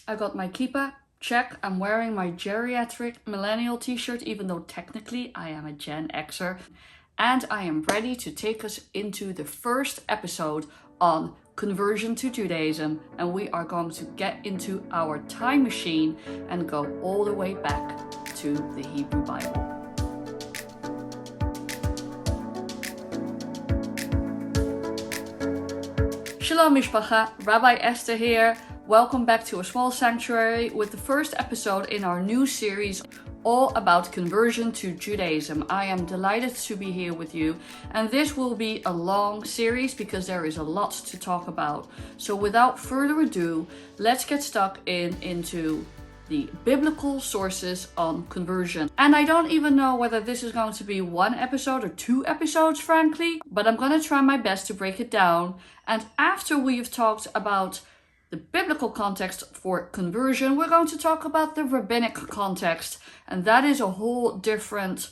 I got my kippah, check. I'm wearing my geriatric millennial t-shirt, even though technically I am a Gen Xer. And I am ready to take us into the first episode on conversion to Judaism. And we are going to get into our time machine and go all the way back to the Hebrew Bible. Shalom Mishpacha, Rabbi Esther here. Welcome back to a small sanctuary with the first episode in our new series all about conversion to Judaism. I am delighted to be here with you, and this will be a long series because there is a lot to talk about. So without further ado, let's get stuck into the biblical sources on conversion. And I don't even know whether this is going to be one episode or two episodes, frankly, but I'm going to try my best to break it down. And after we've talked about the biblical context for conversion, we're going to talk about the rabbinic context. And that is a whole different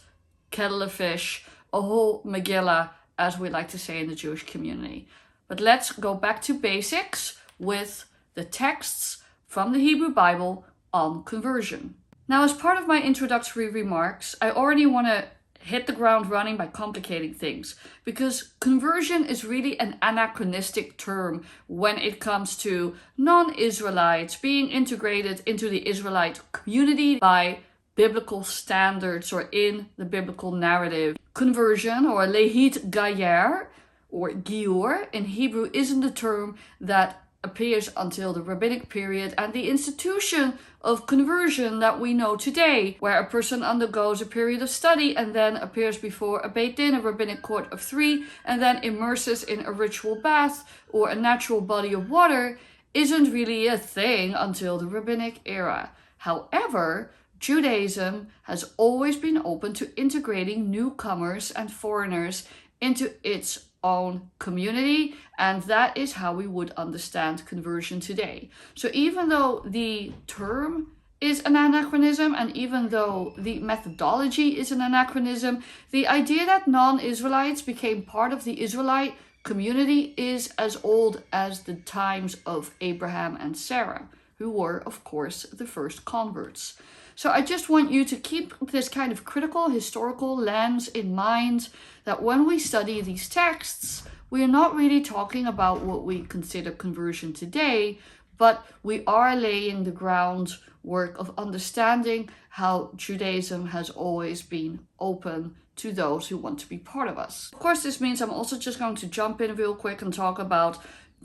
kettle of fish, a whole Megillah, as we like to say in the Jewish community. But let's go back to basics with the texts from the Hebrew Bible on conversion. Now, as part of my introductory remarks, I already want to hit the ground running by complicating things, because conversion is really an anachronistic term when it comes to non-Israelites being integrated into the Israelite community by biblical standards or in the biblical narrative. Conversion, or lehit gayer or giur in Hebrew, isn't a term that appears until the rabbinic period and the institution of conversion that we know today, where a person undergoes a period of study and then appears before a Beit Din, a rabbinic court of three, and then immerses in a ritual bath or a natural body of water, isn't really a thing until the rabbinic era. However, Judaism has always been open to integrating newcomers and foreigners into its own community, and that is how we would understand conversion today. So even though the term is an anachronism, and even though the methodology is an anachronism, the idea that non-Israelites became part of the Israelite community is as old as the times of Abraham and Sarah, who were, of course, the first converts. So I just want you to keep this kind of critical historical lens in mind, that when we study these texts, we are not really talking about what we consider conversion today, but we are laying the groundwork of understanding how Judaism has always been open to those who want to be part of us. Of course, this means I'm also just going to jump in real quick and talk about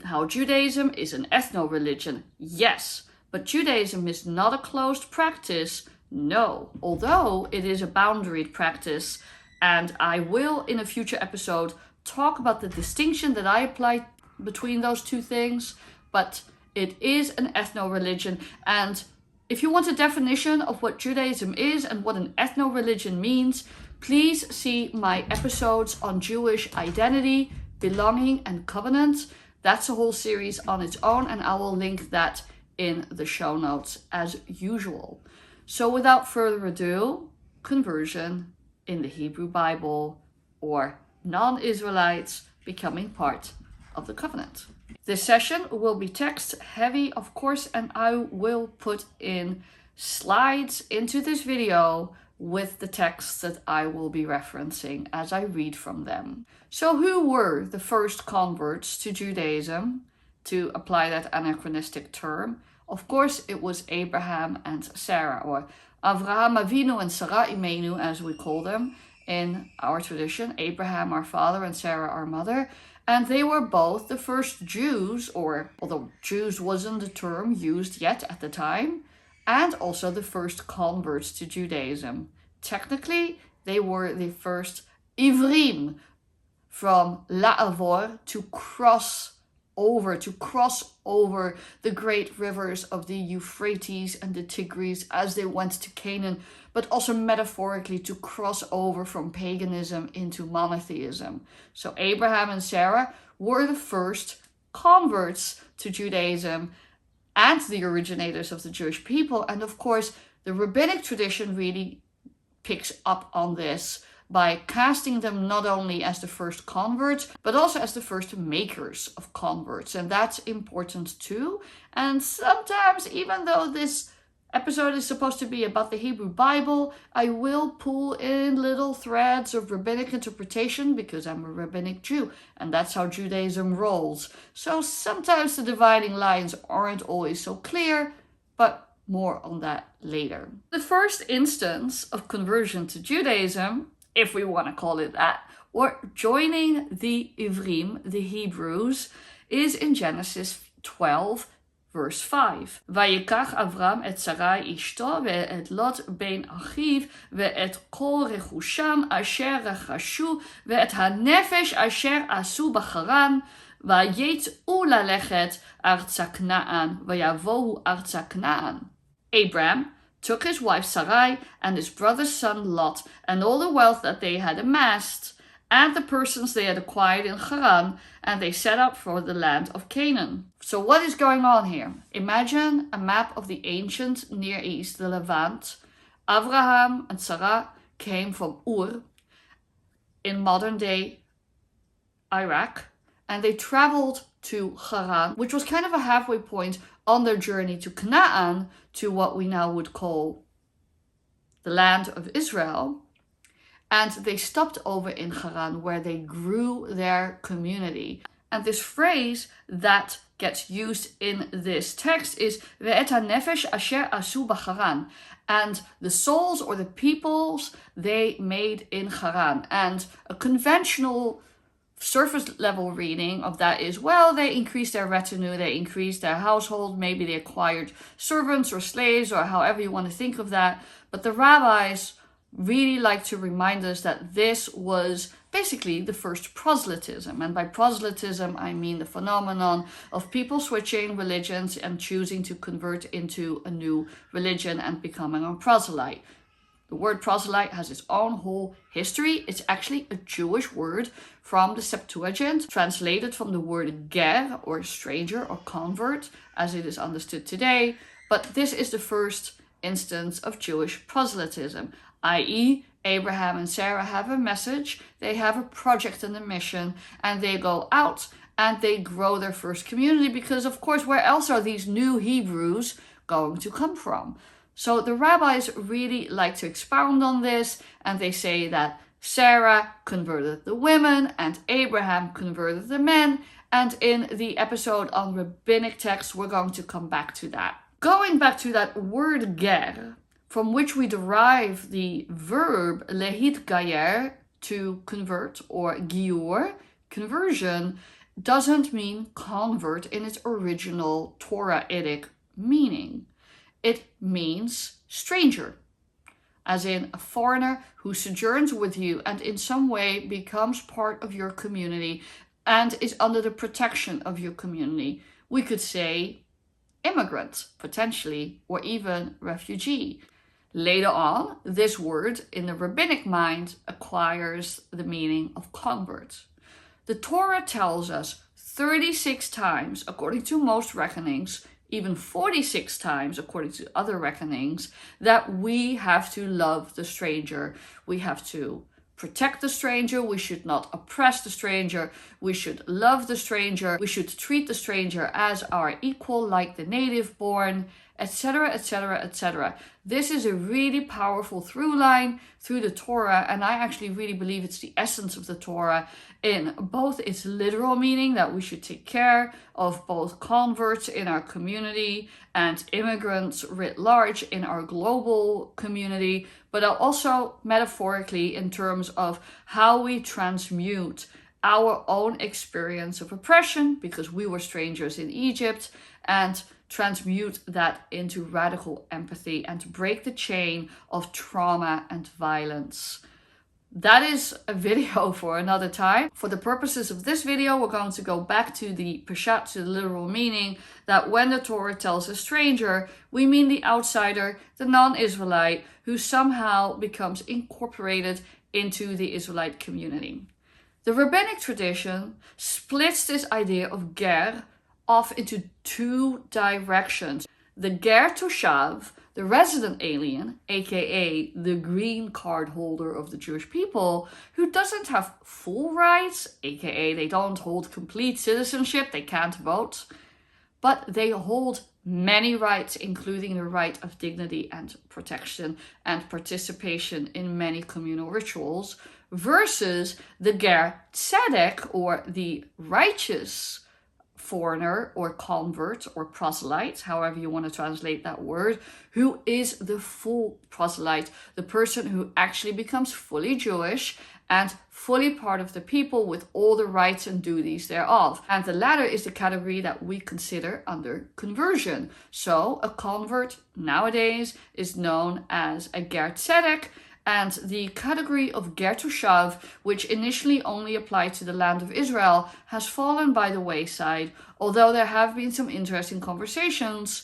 how Judaism is an ethno-religion. Yes, but Judaism is not a closed practice, no, although it is a boundaried practice. And I will, in a future episode, talk about the distinction that I apply between those two things. But it is an ethno-religion. And if you want a definition of what Judaism is and what an ethno-religion means, please see my episodes on Jewish identity, belonging, and covenant. That's a whole series on its own, and I will link that in the show notes as usual. So without further ado, conversion in the Hebrew Bible, or non-Israelites becoming part of the covenant. This session will be text heavy, of course, and I will put in slides into this video with the texts that I will be referencing as I read from them. So who were the first converts to Judaism, to apply that anachronistic term? Of course, it was Abraham and Sarah, or Avraham Avinu and Sarah Imenu, as we call them in our tradition. Abraham our father and Sarah our mother. And they were both the first Jews, or although Jews wasn't the term used yet at the time, and also the first converts to Judaism. Technically, they were the first Ivrim, from la'avor, to cross over the great rivers of the Euphrates and the Tigris as they went to Canaan, but also metaphorically to cross over from paganism into monotheism. So Abraham and Sarah were the first converts to Judaism and the originators of the Jewish people. And of course, the rabbinic tradition really picks up on this by casting them not only as the first converts, but also as the first makers of converts. And that's important too. And sometimes, even though this episode is supposed to be about the Hebrew Bible, I will pull in little threads of rabbinic interpretation because I'm a rabbinic Jew, and that's how Judaism rolls. So sometimes the dividing lines aren't always so clear, but more on that later. The first instance of conversion to Judaism, if we want to call it that, or joining the Ivrim, the Hebrews, is in Genesis 12, verse 5. Vayikach Avram et Sarai ishto ve'et Lot ben Achiv ve'et kol rechusham asher rechashu ve'et hanefesh asher asu b'charan vayetzu lalechet arza Knaan vayavohu arza Knaan. Abram took his wife Sarai and his brother's son Lot and all the wealth that they had amassed and the persons they had acquired in Haran, and they set out for the land of Canaan. So what is going on here? Imagine a map of the ancient Near East, the Levant. Abraham and Sarah came from Ur in modern day Iraq, and they traveled to Haran, which was kind of a halfway point on their journey to Canaan, to what we now would call the land of Israel. And they stopped over in Haran, where they grew their community. And this phrase that gets used in this text is Ve'et hanefesh asher asu b'Haran, and the souls or the peoples they made in Haran. And a conventional surface level reading of that is, well, they increased their retinue, they increased their household, maybe they acquired servants or slaves, or however you want to think of that. But the rabbis really like to remind us that this was basically the first proselytism. And by proselytism, I mean the phenomenon of people switching religions and choosing to convert into a new religion and becoming a proselyte. The word proselyte has its own whole history. It's actually a Jewish word from the Septuagint, translated from the word ger, or stranger or convert, as it is understood today. But this is the first instance of Jewish proselytism, i.e., Abraham and Sarah have a message, they have a project and a mission, and they go out and they grow their first community, because of course, where else are these new Hebrews going to come from? So the rabbis really like to expound on this, and they say that Sarah converted the women and Abraham converted the men, and in the episode on rabbinic texts, we're going to come back to that. Going back to that word ger, from which we derive the verb lehitgayer, to convert, or giur, conversion, doesn't mean convert in its original Torah-idic meaning. It means stranger, as in a foreigner who sojourns with you and in some way becomes part of your community and is under the protection of your community. We could say immigrant, potentially, or even refugee. Later on, this word in the rabbinic mind acquires the meaning of convert. The Torah tells us 36 times, according to most reckonings, even 46 times, according to other reckonings, that we have to love the stranger. We have to protect the stranger. We should not oppress the stranger. We should love the stranger. We should treat the stranger as our equal, like the native born, etc., etc., etc. This is a really powerful through line through the Torah, and I actually really believe it's the essence of the Torah in both its literal meaning, that we should take care of both converts in our community and immigrants writ large in our global community, but also metaphorically in terms of how we transmute our own experience of oppression, because we were strangers in Egypt, and transmute that into radical empathy and to break the chain of trauma and violence. That is a video for another time. For the purposes of this video, we're going to go back to the Peshat, to the literal meaning, that when the Torah tells a stranger, we mean the outsider, the non-Israelite, who somehow becomes incorporated into the Israelite community. The rabbinic tradition splits this idea of ger off into two directions. The ger toshav, The resident alien, aka the green card holder of the Jewish people, who doesn't have full rights, aka they don't hold complete citizenship, they can't vote, but they hold many rights, including the right of dignity and protection and participation in many communal rituals, versus the ger tzedek, or the righteous foreigner or convert or proselyte, however you want to translate that word, who is the full proselyte, the person who actually becomes fully Jewish and fully part of the people with all the rights and duties thereof. And the latter is the category that we consider under conversion. So a convert nowadays is known as a ger tzedek, and the category of ger toshav, which initially only applied to the land of Israel, has fallen by the wayside, although there have been some interesting conversations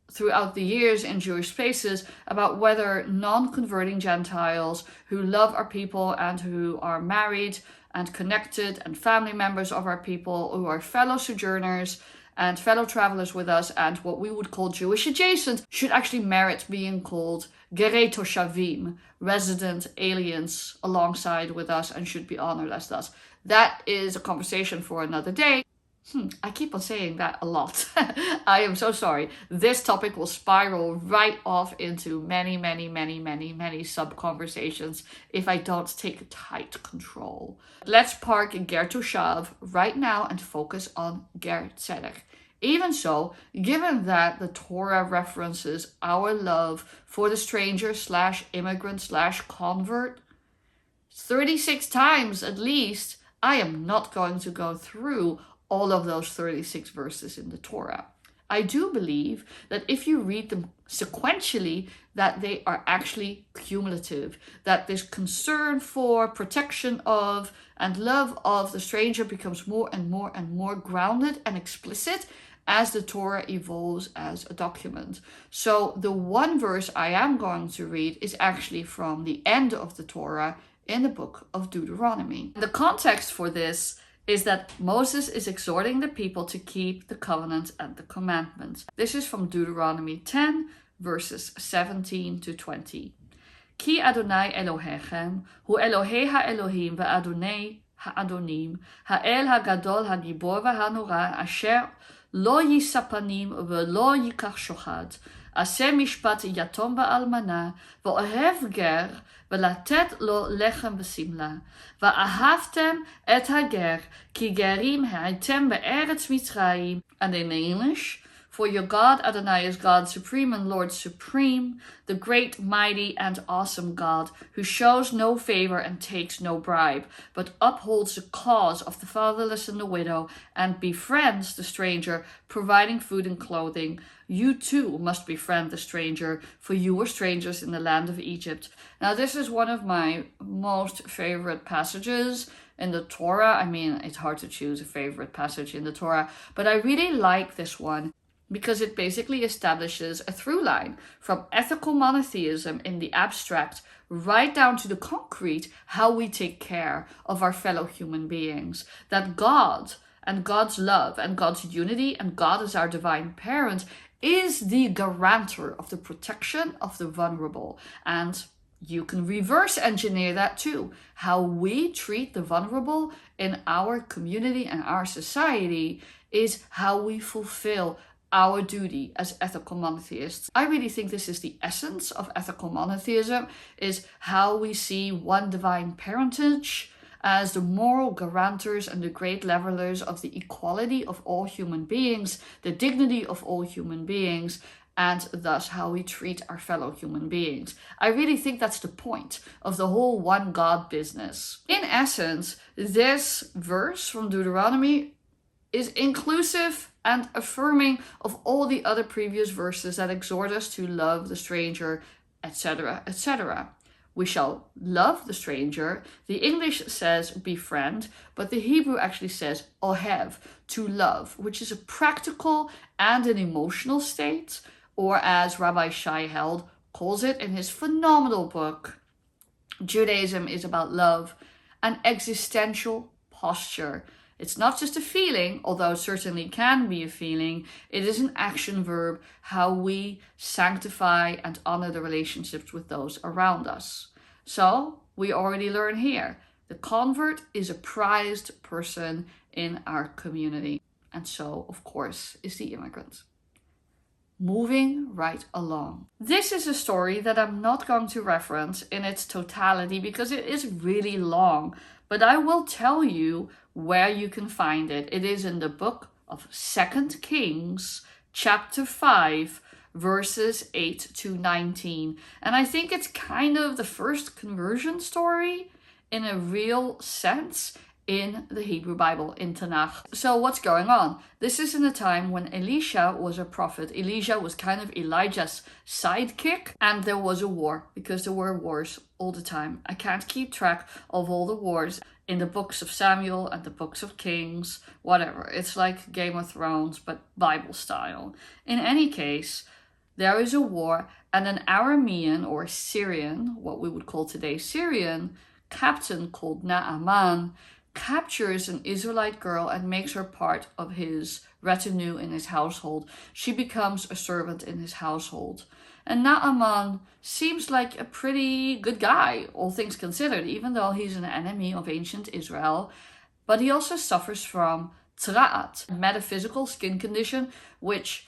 throughout the years in Jewish spaces about whether non-converting Gentiles who love our people and who are married and connected and family members of our people, who are fellow sojourners and fellow travelers with us and what we would call Jewish adjacent, should actually merit being called gerei toshavim, resident aliens alongside with us, and should be honored as thus. That is a conversation for another day. I keep on saying that a lot. I am so sorry. This topic will spiral right off into many sub-conversations if I don't take tight control. Let's park ger toshav right now and focus on ger tzedek. Even so, given that the Torah references our love for the stranger slash immigrant slash convert 36 times at least, I am not going to go through all of those 36 verses in the Torah. I do believe that if you read them sequentially, that they are actually cumulative, that this concern for protection of and love of the stranger becomes more and more grounded and explicit as the Torah evolves as a document. So the one verse I am going to read is actually from the end of the Torah in the book of Deuteronomy. The context for this is that Moses is exhorting the people to keep the covenant and the commandments. This is from Deuteronomy 10, verses 17 to 20. Ki Adonai Elohechem, hu Elohei ha-Elohim ve'Adonai ha-Adonim, ha'el ha-Gadol ha-Gibor va-Hanora, asher lo yisapanim ve'lo yikach shochad, aseh mishpat yatom va'almana, ve'ohev ger, ולתת לו לחם ושמלה. ואהבתם את הגר, כי גרים הייתם בארץ מצרים. And in English, for your God Adonai is God supreme and Lord supreme, the great, mighty, and awesome God, who shows no favor and takes no bribe, but upholds the cause of the fatherless and the widow, and befriends the stranger, providing food and clothing. You too must befriend the stranger, for you were strangers in the land of Egypt. Now this is one of my most favorite passages in the Torah. I mean, it's hard to choose a favorite passage in the Torah, but I really like this one because it basically establishes a through line from ethical monotheism in the abstract right down to the concrete, how we take care of our fellow human beings. That God and God's love and God's unity and God as our divine parent is the guarantor of the protection of the vulnerable. And you can reverse engineer that too. How we treat the vulnerable in our community and our society is how we fulfill our duty as ethical monotheists. I really think this is the essence of ethical monotheism, is how we see one divine parentage as the moral guarantors and the great levelers of the equality of all human beings, the dignity of all human beings, and thus how we treat our fellow human beings. I really think that's the point of the whole one God business. In essence, this verse from Deuteronomy is inclusive and affirming of all the other previous verses that exhort us to love the stranger, etc., etc. We shall love the stranger. The English says befriend, but the Hebrew actually says ohev, to love, which is a practical and an emotional state, or as Rabbi Shai Held calls it in his phenomenal book, Judaism is about love, an existential posture. It's not just a feeling, although it certainly can be a feeling. It is an action verb, how we sanctify and honor the relationships with those around us. So we already learn here, the convert is a prized person in our community. And so, of course, is the immigrant. Moving right along. This is a story that I'm not going to reference in its totality because it is really long, but I will tell you where you can find it. It is in the book of 2 Kings, chapter 5, verses 8 to 19. And I think it's kind of the first conversion story in a real sense in the Hebrew Bible, in Tanakh. So what's going on? This is in a time when Elisha was a prophet. Elijah was kind of Elijah's sidekick, and there was a war, because there were wars all the time. I can't keep track of all the wars in the books of Samuel and the books of Kings, whatever. It's like Game of Thrones, but Bible style. In any case, there is a war, and an Aramean or Syrian, what we would call today Syrian, captain called Naaman captures an Israelite girl and makes her part of his retinue in his household. She becomes a servant in his household. And Naaman seems like a pretty good guy, all things considered, even though he's an enemy of ancient Israel. But he also suffers from tzra'at, a metaphysical skin condition, which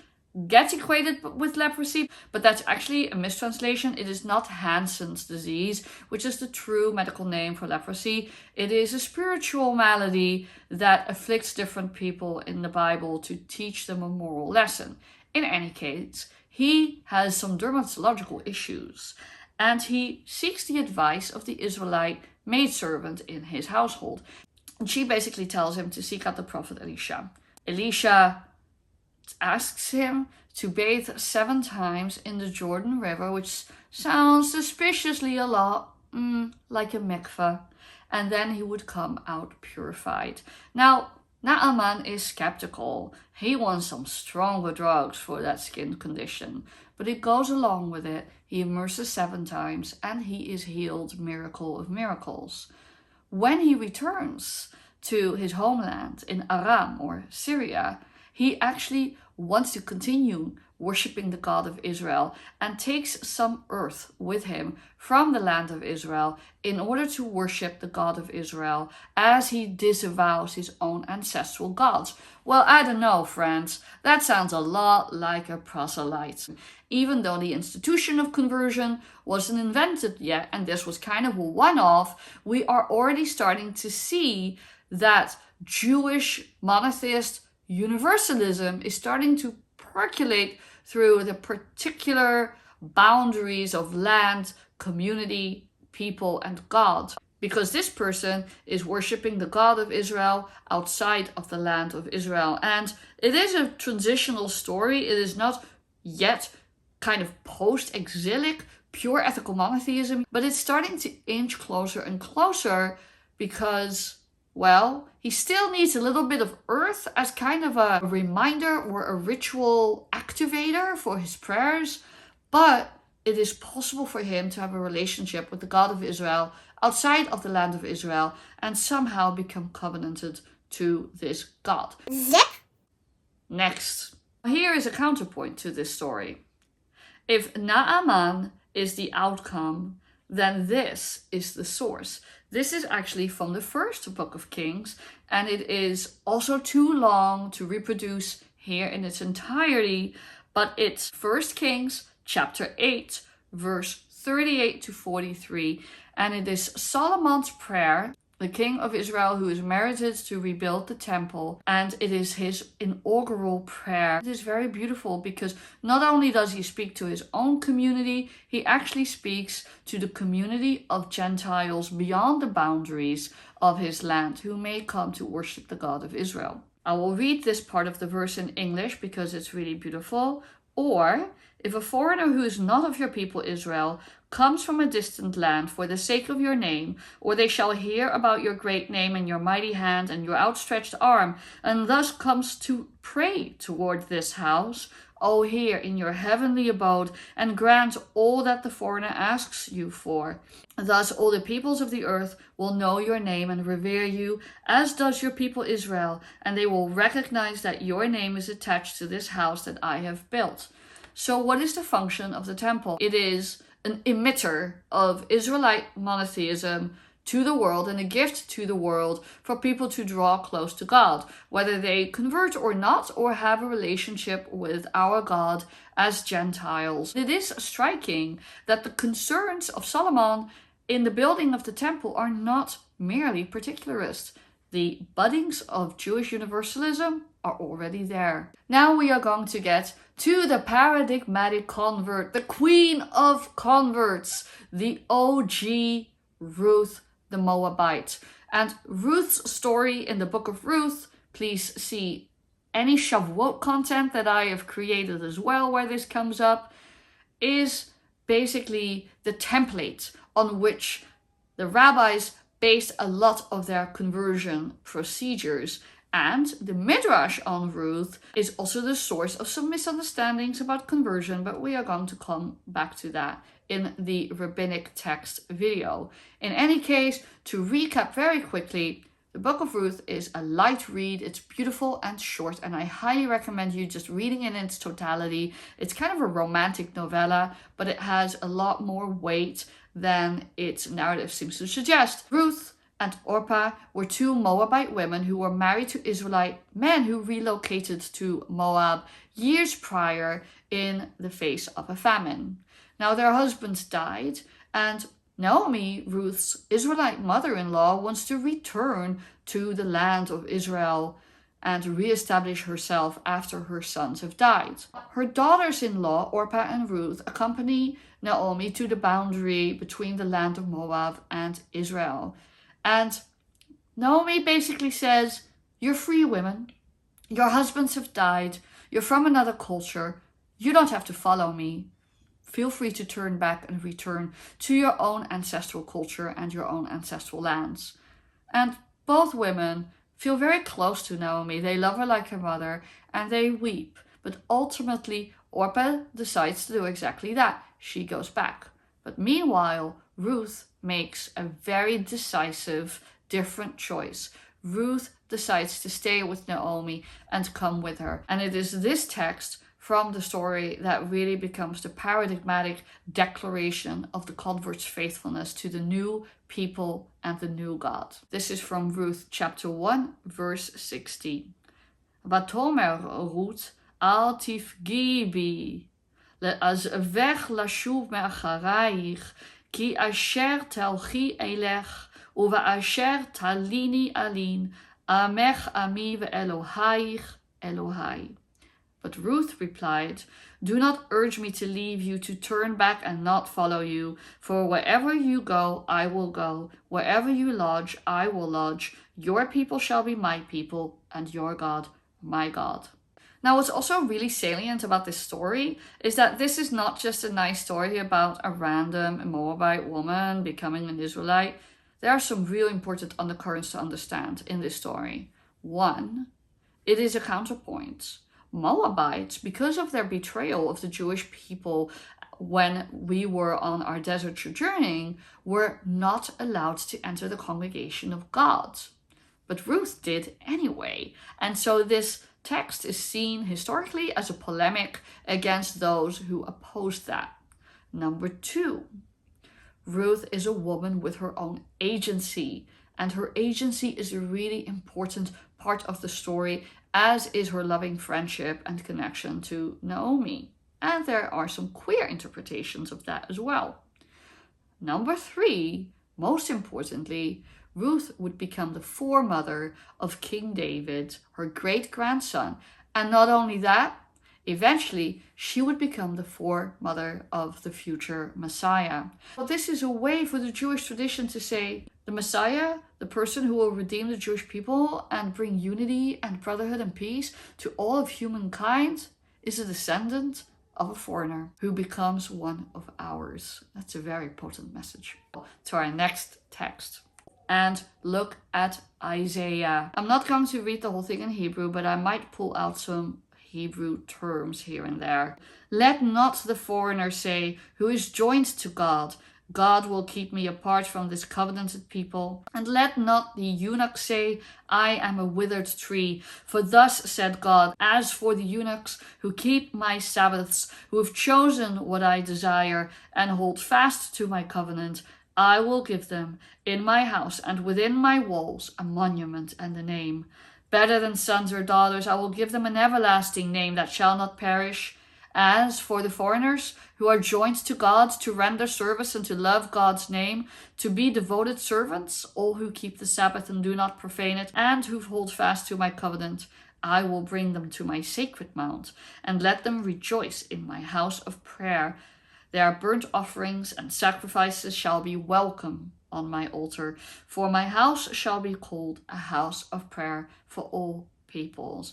gets equated with leprosy, but that's actually a mistranslation. It is not Hansen's disease, which is the true medical name for leprosy. It is a spiritual malady that afflicts different people in the Bible to teach them a moral lesson. In any case, he has some dermatological issues, and he seeks the advice of the Israelite maidservant in his household. And she basically tells him to seek out the prophet Elisha. Elisha asks him to bathe 7 times in the Jordan River, which sounds suspiciously a lot like a mikveh, and then he would come out purified. Now, Naaman is skeptical. He wants some stronger drugs for that skin condition, but he goes along with it. He immerses 7 times, and he is healed, miracle of miracles. When he returns to his homeland in Aram or Syria, he actually wants to continue worshipping the God of Israel and takes some earth with him from the land of Israel in order to worship the God of Israel as he disavows his own ancestral gods. Well, I don't know, friends. That sounds a lot like a proselyte. Even though the institution of conversion wasn't invented yet, and this was kind of a one-off, we are already starting to see that Jewish monotheist universalism is starting to percolate through the particular boundaries of land, community, people, and God. Because this person is worshipping the God of Israel outside of the land of Israel. And it is a transitional story. It is not yet kind of post-exilic, pure ethical monotheism, but it's starting to inch closer and closer because, well, he still needs a little bit of earth as kind of a reminder or a ritual activator for his prayers, but it is possible for him to have a relationship with the God of Israel outside of the land of Israel and somehow become covenanted to this God. Next, here is a counterpoint to this story. If Naaman is the outcome, then this is the source. This is actually from the first book of Kings, and it is also too long to reproduce here in its entirety, but it's 1 Kings chapter 8, verse 38 to 43, and it is Solomon's prayer, the king of Israel who is merited to rebuild the temple, and it is his inaugural prayer. It is very beautiful because not only does he speak to his own community, he actually speaks to the community of Gentiles beyond the boundaries of his land who may come to worship the God of Israel. I will read this part of the verse in English because it's really beautiful. Or, if a foreigner who is not of your people Israel comes from a distant land for the sake of your name, or they shall hear about your great name and your mighty hand and your outstretched arm, and thus comes to pray toward this house, O here in your heavenly abode, and grant all that the foreigner asks you for. Thus all the peoples of the earth will know your name and revere you, as does your people Israel, and they will recognize that your name is attached to this house that I have built. So what is the function of the temple? It is an emitter of Israelite monotheism to the world and a gift to the world for people to draw close to God, whether they convert or not, or have a relationship with our God as Gentiles. It is striking that the concerns of Solomon in the building of the temple are not merely particularist. The buddings of Jewish universalism are already there. Now we are going to get to the paradigmatic convert, the queen of converts, the OG Ruth the Moabite. And Ruth's story in the book of Ruth, please see any Shavuot content that I have created as well where this comes up, is basically the template on which the rabbis based a lot of their conversion procedures. And the Midrash on Ruth is also the source of some misunderstandings about conversion, but we are going to come back to that in the rabbinic text video. In any case, to recap very quickly, the book of Ruth is a light read. It's beautiful and short, and I highly recommend you just reading it in its totality. It's kind of a romantic novella, but it has a lot more weight than its narrative seems to suggest. Ruth and Orpah were two Moabite women who were married to Israelite men who relocated to Moab years prior in the face of a famine. Now their husbands died, and Naomi, Ruth's Israelite mother-in-law, wants to return to the land of Israel and reestablish herself after her sons have died. Her daughters-in-law, Orpah and Ruth, accompany Naomi to the boundary between the land of Moab and Israel. And Naomi basically says, you're free women, your husbands have died, you're from another culture, you don't have to follow me. Feel free to turn back and return to your own ancestral culture and your own ancestral lands. And both women feel very close to Naomi. They love her like her mother and they weep. But ultimately, Orpah decides to do exactly that. She goes back. But meanwhile, Ruth makes a very decisive, different choice. Ruth decides to stay with Naomi and come with her. And it is this text from the story that really becomes the paradigmatic declaration of the convert's faithfulness to the new people and the new God. This is from Ruth chapter 1, verse 16. Vatomer Ruth al tifgi bi le'azvech lashuv me'acharayich ki asher telchi elech uva asher talini alin amech ami ve'elohayich Elohai. But Ruth replied, do not urge me to leave you, to turn back and not follow you. For wherever you go, I will go. Wherever you lodge, I will lodge. Your people shall be my people, and your God, my God. Now, what's also really salient about this story is that this is not just a nice story about a random Moabite woman becoming an Israelite. There are some real important undercurrents to understand in this story. One, it is a counterpoint. Moabites, because of their betrayal of the Jewish people when we were on our desert sojourning, were not allowed to enter the congregation of God. But Ruth did anyway. And so this text is seen historically as a polemic against those who opposed that. Number two, Ruth is a woman with her own agency. And her agency is a really important part of the story, as is her loving friendship and connection to Naomi. And there are some queer interpretations of that as well. Number three, most importantly, Ruth would become the foremother of King David, her great-grandson. And not only that, eventually she would become the foremother of the future Messiah. Well, this is a way for the Jewish tradition to say, the Messiah, the person who will redeem the Jewish people and bring unity and brotherhood and peace to all of humankind, is a descendant of a foreigner who becomes one of ours. That's a very potent message. To our next text. And look at Isaiah. I'm not going to read the whole thing in Hebrew, but I might pull out some Hebrew terms here and there. Let not the foreigner say, who is joined to God, God will keep me apart from this covenanted people. And let not the eunuch say, I am a withered tree. For thus said God, as for the eunuchs who keep my Sabbaths, who have chosen what I desire, and hold fast to my covenant, I will give them in my house and within my walls a monument and a name. Better than sons or daughters, I will give them an everlasting name that shall not perish. As for the foreigners who are joined to God to render service and to love God's name, to be devoted servants, all who keep the Sabbath and do not profane it, and who hold fast to my covenant, I will bring them to my sacred mount, and let them rejoice in my house of prayer. Their burnt offerings and sacrifices shall be welcome on my altar, for my house shall be called a house of prayer for all peoples.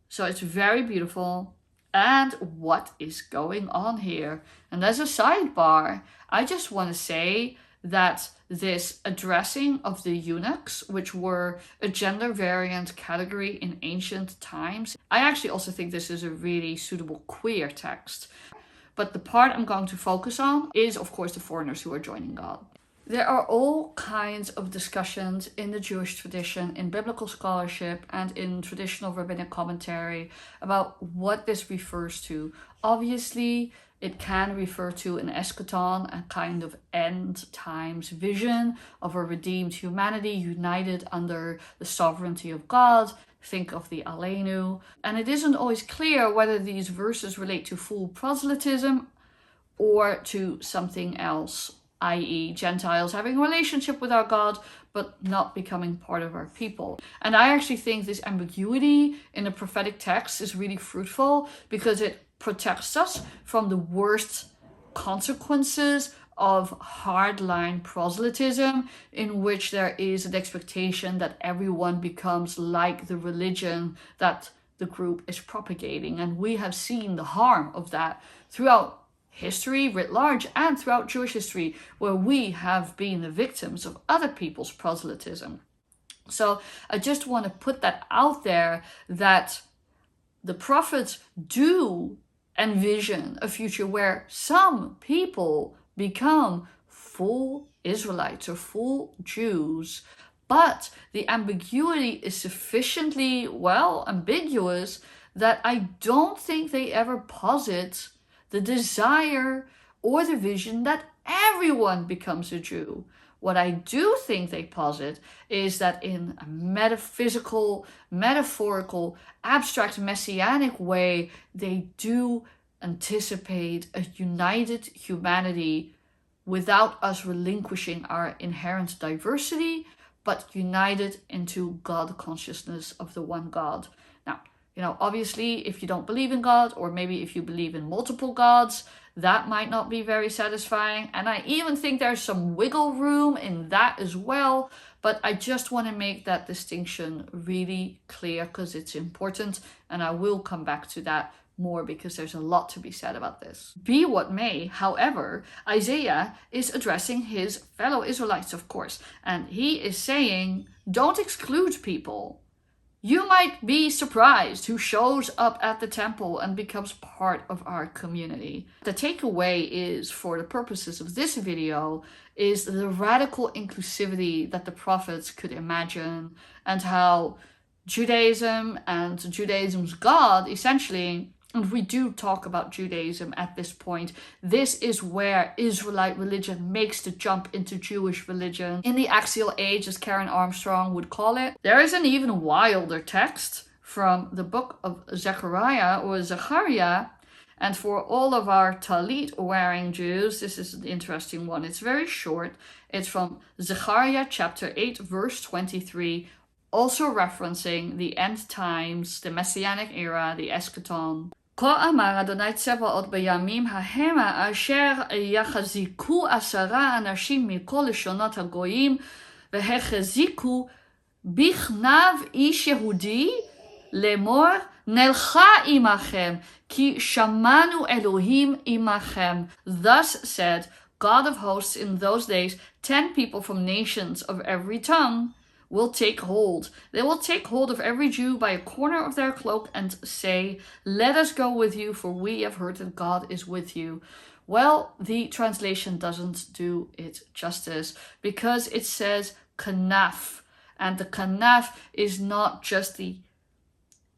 So it's very beautiful. And what is going on here? And as a sidebar, I just want to say that this addressing of the eunuchs, which were a gender variant category in ancient times, I actually also think this is a really suitable queer text. But the part I'm going to focus on is, of course, the foreigners who are joining God. There are all kinds of discussions in the Jewish tradition, in biblical scholarship, and in traditional rabbinic commentary about what this refers to. Obviously, it can refer to an eschaton, a kind of end times vision of a redeemed humanity united under the sovereignty of God. Think of the Aleinu. And it isn't always clear whether these verses relate to full proselytism or to something else, i.e. Gentiles having a relationship with our God, but not becoming part of our people. And I actually think this ambiguity in the prophetic text is really fruitful because it protects us from the worst consequences of hardline proselytism, in which there is an expectation that everyone becomes like the religion that the group is propagating. And we have seen the harm of that throughout history writ large and throughout Jewish history, where we have been the victims of other people's proselytism. So I just want to put that out there, that the prophets do envision a future where some people become full Israelites or full Jews, but the ambiguity is sufficiently, ambiguous that I don't think they ever posit the desire or the vision that everyone becomes a Jew. What I do think they posit is that in a metaphysical, metaphorical, abstract, messianic way, they do anticipate a united humanity without us relinquishing our inherent diversity, but united into God consciousness of the one God. Now, obviously, if you don't believe in God, or maybe if you believe in multiple gods, that might not be very satisfying. And I even think there's some wiggle room in that as well. But I just want to make that distinction really clear because it's important. And I will come back to that more because there's a lot to be said about this. Be what may, however, Isaiah is addressing his fellow Israelites, of course. And he is saying, don't exclude people. You might be surprised who shows up at the temple and becomes part of our community. The takeaway is, for the purposes of this video, is the radical inclusivity that the prophets could imagine, and how Judaism and Judaism's God, essentially, and we do talk about Judaism at this point, this is where Israelite religion makes the jump into Jewish religion. In the axial age, as Karen Armstrong would call it. There is an even wilder text from the book of Zechariah, or Zechariah. And for all of our talit wearing Jews, this is an interesting one. It's very short. It's from Zechariah chapter 8, verse 23. Also referencing the end times, the messianic era, the eschaton. כה אמר אדוני צבאות בימים ההמה אשר יחזיקו 10 אנשים מכל לשונות הגויים והחזיקו בכנב איש יהודי לאמור נלכה עמכם כי שמענו אלוהים עמכם. Thus said God of hosts in those days, 10 people from nations of every tongue will take hold. They will take hold of every Jew by a corner of their cloak and say, "Let us go with you, for we have heard that God is with you." Well, the translation doesn't do it justice, because it says kanaf. And the kanaf is not just the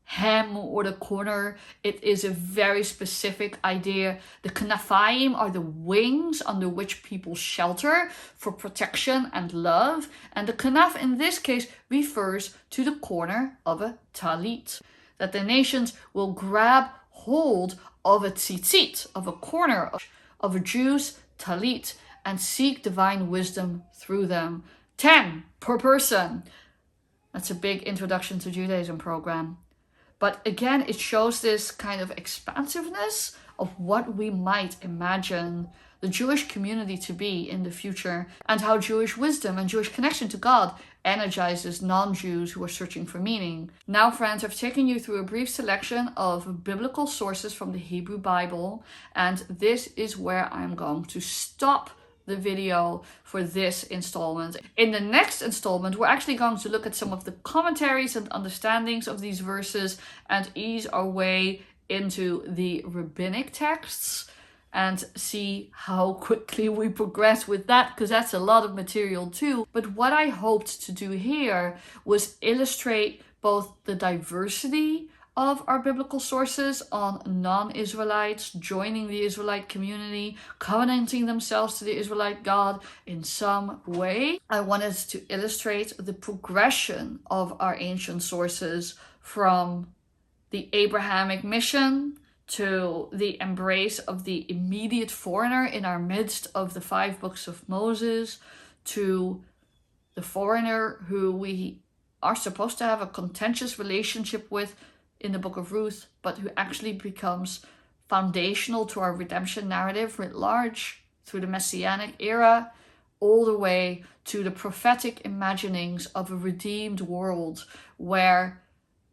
hem or the corner. It is a very specific idea. The kanafaim are the wings under which people shelter for protection and love. And the kanaf in this case refers to the corner of a talit. That the nations will grab hold of a tzitzit, of a corner of a Jew's talit, and seek divine wisdom through them. 10 per person. That's a big introduction to Judaism program. But again, it shows this kind of expansiveness of what we might imagine the Jewish community to be in the future, and how Jewish wisdom and Jewish connection to God energizes non-Jews who are searching for meaning. Now, friends, I've taken you through a brief selection of biblical sources from the Hebrew Bible, and this is where I'm going to stop the video for this installment. In the next installment, we're actually going to look at some of the commentaries and understandings of these verses and ease our way into the rabbinic texts and see how quickly we progress with that, because that's a lot of material too. But what I hoped to do here was illustrate both the diversity of our biblical sources on non-Israelites joining the Israelite community, covenanting themselves to the Israelite God in some way. I wanted to illustrate the progression of our ancient sources from the Abrahamic mission to the embrace of the immediate foreigner in our midst of the 5 books of Moses, to the foreigner who we are supposed to have a contentious relationship with in the book of Ruth, but who actually becomes foundational to our redemption narrative writ large through the Messianic era, all the way to the prophetic imaginings of a redeemed world where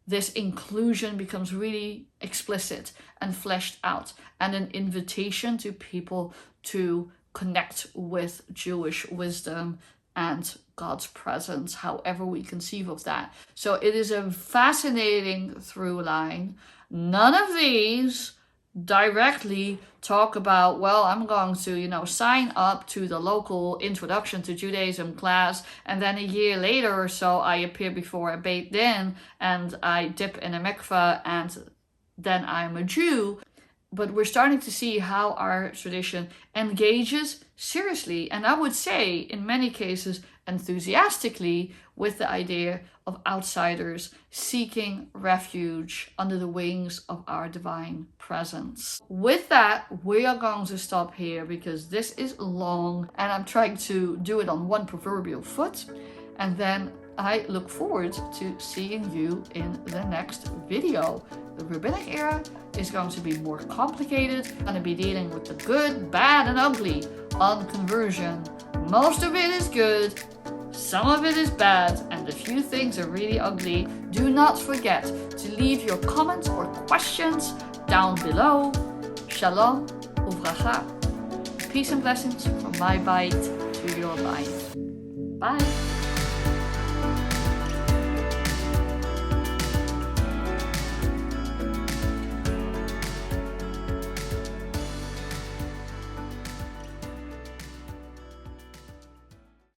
this inclusion becomes really explicit and fleshed out, and an invitation to people to connect with Jewish wisdom and God's presence, however we conceive of that. So it is a fascinating through line. None of these directly talk about, well, I'm going to, sign up to the local introduction to Judaism class, and then a year later or so I appear before a Beit Din and I dip in a mikveh and then I'm a Jew. But we're starting to see how our tradition engages seriously, and I would say in many cases enthusiastically, with the idea of outsiders seeking refuge under the wings of our divine presence. With that, we are going to stop here because this is long and I'm trying to do it on one proverbial foot. And then I look forward to seeing you in the next video. The rabbinic era is going to be more complicated. I'm going to be dealing with the good, bad, and ugly on conversion. Most of it is good, some of it is bad, and a few things are really ugly. Do not forget to leave your comments or questions down below. Shalom uvracha. Peace and blessings from my bite to your bite. Bye.